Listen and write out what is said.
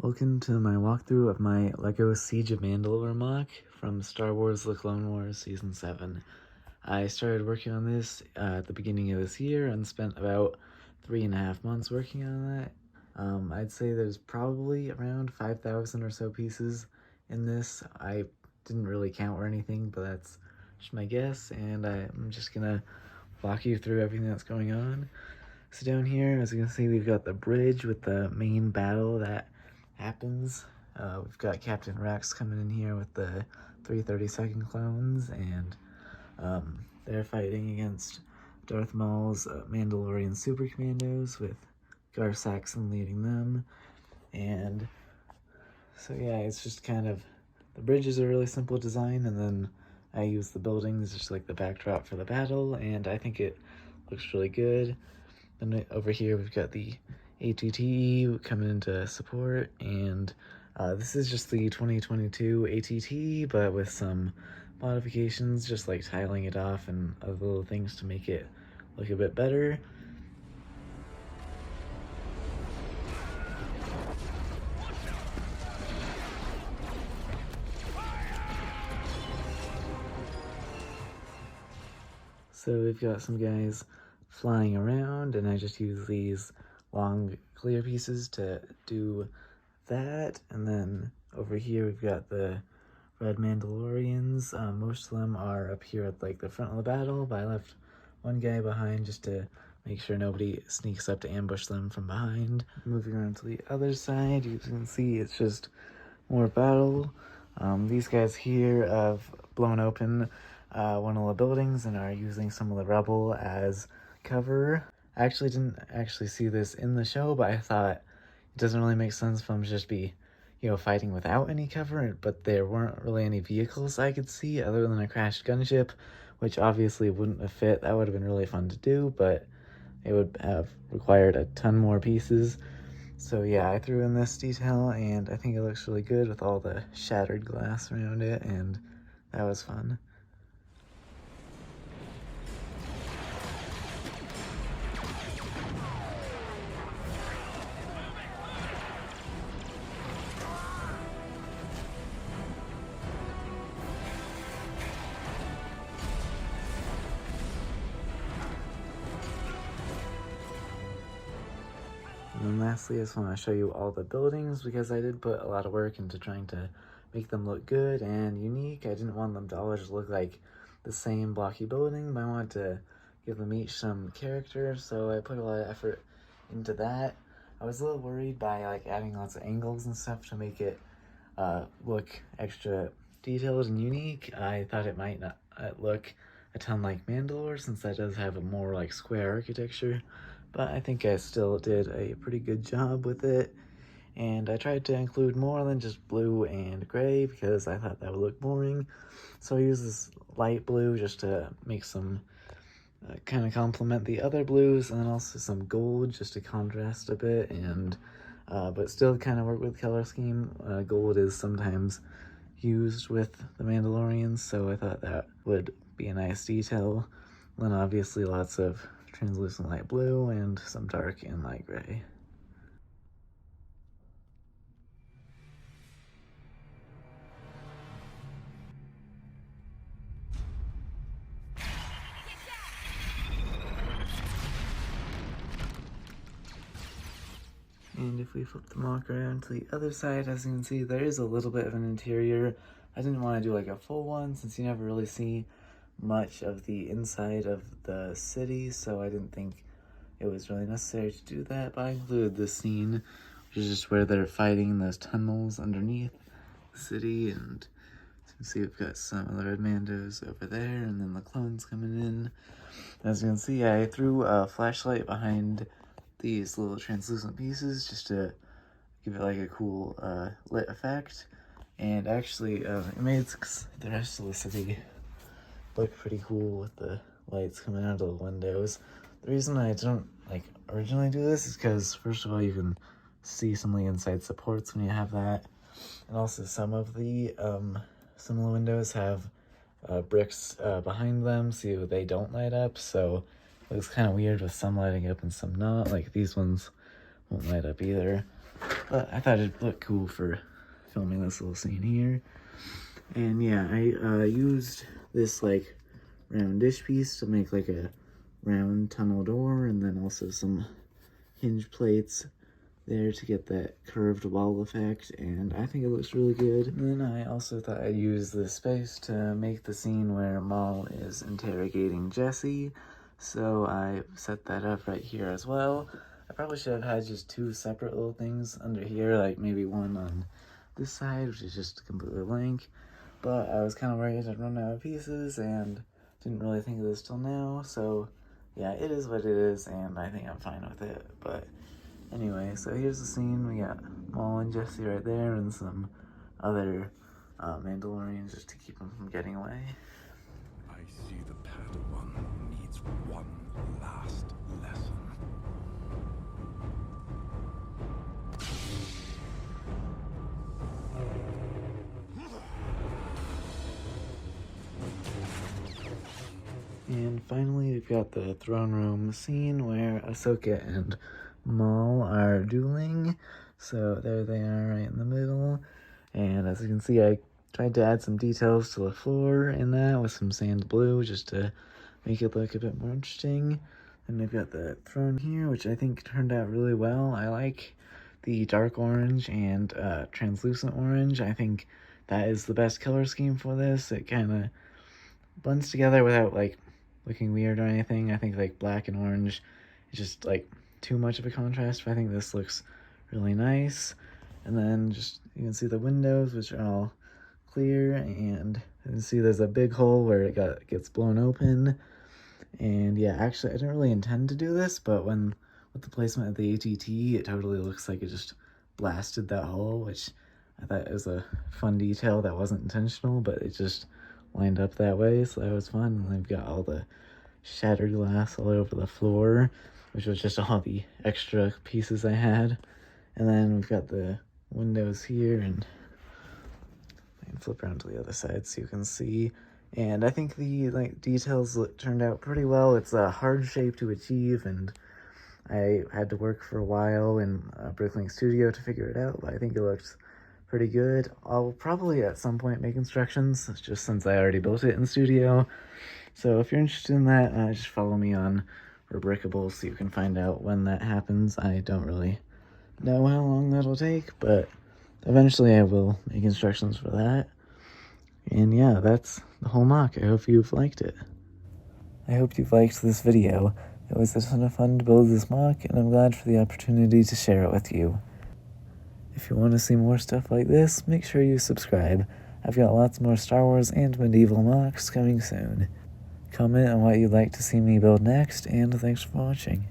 Welcome to my walkthrough of my Lego Siege of Mandalore MOC from Star Wars The Clone Wars Season 7. I started working on this at the beginning of this year and spent about 3.5 months working on that. I'd say there's probably around 5,000 or so pieces in this. I didn't really count or anything, but that's just my guess, and I'm just gonna walk you through everything that's going on. So down here, as you can see, we've got the bridge with the main battle that happens. We've got Captain Rex coming in here with the 332nd clones, and they're fighting against Darth Maul's Mandalorian super commandos with Gar Saxon leading them. And so yeah, it's just kind of, the bridge is a really simple design, and then I use the buildings just like the backdrop for the battle, and I think it looks really good. Then over here we've got the ATT coming into support, and this is just the 2022 ATT, but with some modifications, just like tiling it off and other little things to make it look a bit better. So we've got some guys flying around, and I just use these long clear pieces to do that. And then over here we've got the red Mandalorians. Most of them are up here at like the front of the battle, but I left one guy behind just to make sure nobody sneaks up to ambush them from behind. Moving around to the other side, you can see it's just more battle. These guys here have blown open one of the buildings and are using some of the rubble as cover. I actually didn't see this in the show, but I thought it doesn't really make sense for them to just be, fighting without any cover, but there weren't really any vehicles I could see other than a crashed gunship, which obviously wouldn't have fit. That would have been really fun to do, but it would have required a ton more pieces. So yeah, I threw in this detail, and I think it looks really good with all the shattered glass around it, and that was fun. And then lastly, I just want to show you all the buildings, because I did put a lot of work into trying to make them look good and unique. I didn't want them to all just look like the same blocky building, but I wanted to give them each some character, so I put a lot of effort into that. I was a little worried by like adding lots of angles and stuff to make it look extra detailed and unique. I thought it might not look a ton like Mandalore, since that does have a more like square architecture, but I think I still did a pretty good job with it. And I tried to include more than just blue and gray, because I thought that would look boring. So I used this light blue just to make some kind of complement the other blues, and then also some gold just to contrast a bit, and but still kind of work with color scheme. Gold is sometimes used with the Mandalorians, so I thought that would be a nice detail. And then obviously lots of translucent light blue and some dark and light gray. And if we flip the MOC around to the other side, as you can see, there is a little bit of an interior. I didn't want to do like a full one, since you never really see much of the inside of the city, so I didn't think it was really necessary to do that, but I included this scene, which is just where they're fighting in those tunnels underneath the city, and as you can see, we've got some of the red Mandos over there, and then the clones coming in. As you can see, I threw a flashlight behind these little translucent pieces just to give it like a cool lit effect, and actually it made the rest of the city look pretty cool with the lights coming out of the windows. The reason I didn't like originally do this is because, first of all, you can see some of the inside supports when you have that, and also some of the windows have bricks behind them, so they don't light up, so it looks kind of weird with some lighting up and some not. Like these ones won't light up either. but I thought it'd look cool for filming this little scene here. And yeah, I used this like round dish piece to make like a round tunnel door, and then also some hinge plates there to get that curved wall effect, and I think it looks really good. And then I also thought I'd use this space to make the scene where Maul is interrogating Jesse, so I set that up right here as well. I probably should have had just two separate little things under here, like maybe one on this side, which is just completely blank, but I was kind of worried I'd run out of pieces and didn't really think of this till now, so yeah, it is what it is, and I think I'm fine with it. But anyway, so here's the scene. We got Maul and Jesse right there, and some other Mandalorians just to keep them from getting away. I see the Padawan needs one last lesson. And finally, we've got the throne room scene where Ahsoka and Maul are dueling. So there they are right in the middle. And as you can see, I tried to add some details to the floor in that with some sand blue just to make it look a bit more interesting. And we've got the throne here, which I think turned out really well. I like the dark orange and translucent orange. I think that is the best color scheme for this. It kind of blends together without like looking weird or anything. I think like black and orange is just like too much of a contrast, but I think this looks really nice. And then just you can see the windows, which are all clear, and you can see there's a big hole where it gets blown open. And yeah, actually I didn't really intend to do this, but with the placement of the ATT, it totally looks like it just blasted that hole, which I thought was a fun detail that wasn't intentional, but it just lined up that way, so that was fun. And they've got all the shattered glass all over the floor, which was just all the extra pieces I had. And then we've got the windows here, and I can flip around to the other side so you can see. And I think the details turned out pretty well. It's a hard shape to achieve, and I had to work for a while in Bricklink Studio to figure it out, but I think it looks pretty good. I'll probably at some point make instructions, just since I already built it in Studio. So if you're interested in that, just follow me on Rebrickable so you can find out when that happens. I don't really know how long that'll take, but eventually I will make instructions for that. And yeah, that's the whole MOC. I hope you've liked it. I hope you've liked this video. It was a ton of fun to build this MOC, and I'm glad for the opportunity to share it with you. If you want to see more stuff like this, make sure you subscribe. I've got lots more Star Wars and medieval MOCs coming soon. Comment on what you'd like to see me build next, and thanks for watching.